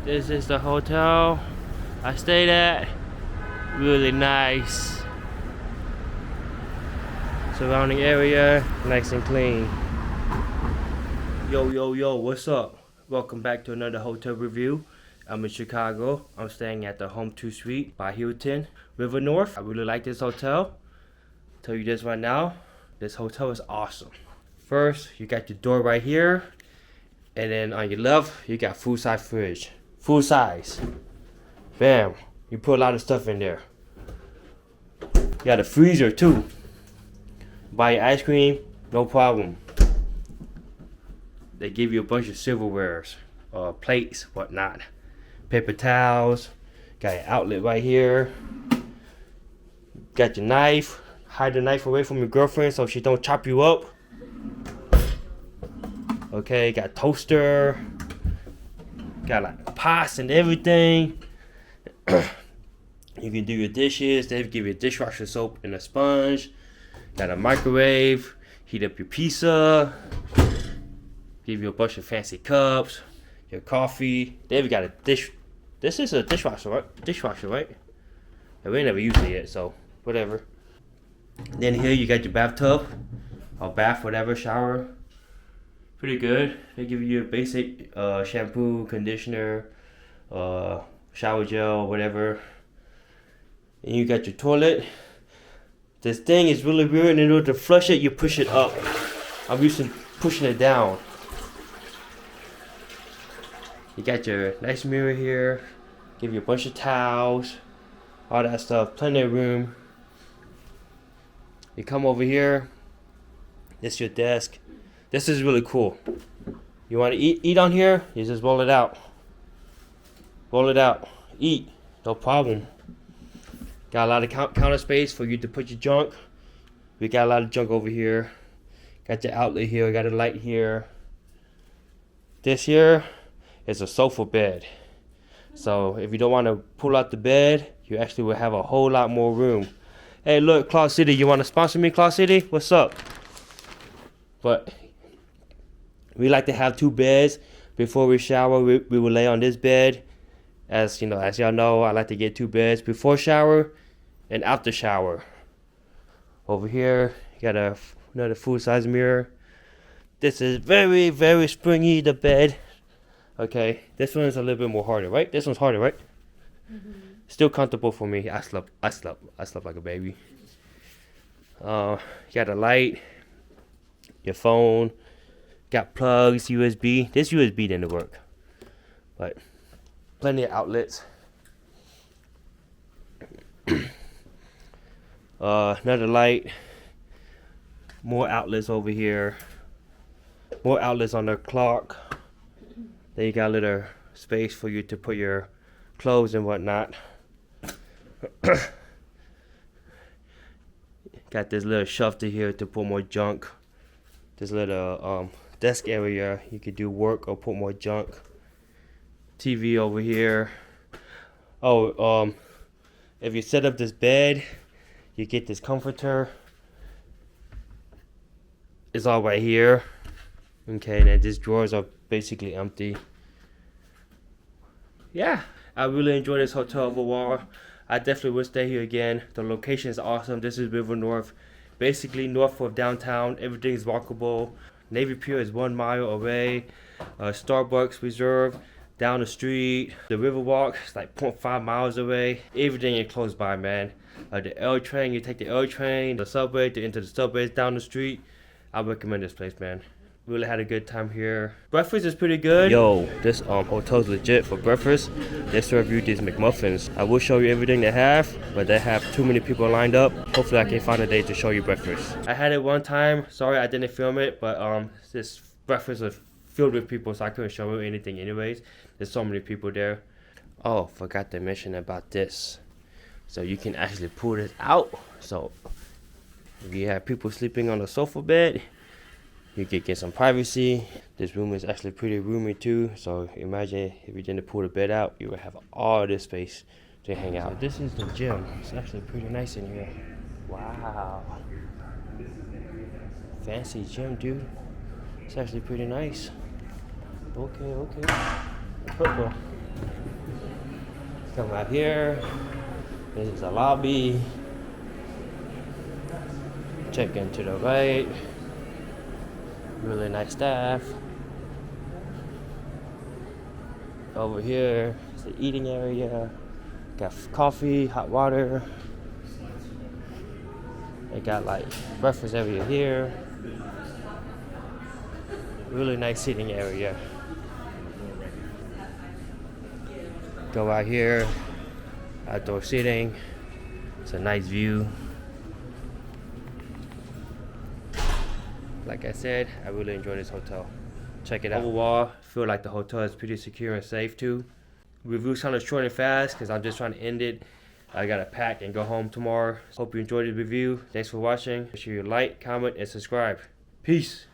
This is the hotel I stayed at. Really nice. Surrounding area, nice and clean. Yo, what's up? Welcome back to another hotel review. I'm in Chicago. I'm staying at the Home2 Suites by Hilton, River North. I really like this hotel. Tell you this right now, this hotel is awesome. First, you got your door right here, and then on your left, you got full size fridge. Full size. Bam. You put a lot of stuff in there. You got a freezer too. Buy your ice cream, no problem. They give you a bunch of silverwares, plates, whatnot. Paper towels. Got your outlet right here. Got your knife. Hide the knife away from your girlfriend so she don't chop you up. Okay, got toaster. Got like pots and everything. You can do your dishes. They give you a dishwasher soap and a sponge. Got a microwave. Heat up your pizza. Give you a bunch of fancy cups. Your coffee. They've got a dish. This is a dishwasher, right? Dishwasher, right? And we ain't never used it yet, so whatever. Then here you got your bathtub, or bath, whatever, shower. Pretty good. They give you a basic shampoo, conditioner, shower gel, whatever. And you got your toilet. This thing is really weird. In order to flush it, you push it up. I'm used to pushing it down. You got your nice mirror here. Give you a bunch of towels, all that stuff. Plenty of room. You come over here. This is your desk. This is really cool. You want to eat on here? You just roll it out. Roll it out. Eat. No problem. Got a lot of counter space for you to put your junk. We got a lot of junk over here. Got your outlet here. Got a light here. This here is a sofa bed. So if you don't want to pull out the bed, you actually will have a whole lot more room. Hey, look, Cloud City, you want to sponsor me, Cloud City? What's up? But we like to have two beds. Before we shower, we will lay on this bed. As you know, as y'all know, I like to get two beds before shower and after shower. Over here, you got another full-size mirror. This is very, very springy, the bed. Okay, this one is a little bit more harder, right? This one's harder, right? Mm-hmm. Still comfortable for me. I slept like a baby. You got a light, your phone, got plugs, USB. This USB didn't work, but plenty of outlets. Another light. More outlets over here. More outlets on the clock. Then you got a little space for you to put your clothes and whatnot. Got this little shelf here to put more junk. This little desk area, you could do work or put more junk. TV over here. Oh, if you set up this bed, you get this comforter. It's all right here. Okay, and then these drawers are basically empty. Yeah, I really enjoy this hotel overall. I definitely would stay here again. The location is awesome. This is River North, basically north of downtown. Everything is walkable. Navy Pier is 1 mile away. Starbucks Reserve down the street. The Riverwalk is like 0.5 miles away. Everything is close by, man. The L train, you take the L train, the subway to enter the subways down the street. I recommend this place, man. Really had a good time here. Breakfast is pretty good. Yo, this hotel's legit for breakfast. They serve you these McMuffins. I will show you everything they have, but they have too many people lined up. Hopefully I can find a day to show you breakfast. I had it one time. Sorry I didn't film it, but this breakfast was filled with people, so I couldn't show you anything anyways. There's so many people there. Oh, forgot to mention about this. So you can actually pull this out. So if you have people sleeping on the sofa bed, you can get some privacy. This room is actually pretty roomy too. So imagine if you didn't pull the bed out, you would have all this space to hang out. So this is the gym. It's actually pretty nice in here. Wow. Fancy gym, dude. It's actually pretty nice. Okay. Football. Come out here. This is the lobby. Check in to the right. Really nice staff. Over here is the eating area. Got coffee, hot water. They got like breakfast area here. Really nice seating area. Go out here, outdoor seating. It's a nice view. Like I said, I really enjoy this hotel. Check it out. Overall, I feel like the hotel is pretty secure and safe too. Review's kind of short and fast because I'm just trying to end it. I gotta pack and go home tomorrow. Hope you enjoyed the review. Thanks for watching. Make sure you like, comment, and subscribe. Peace.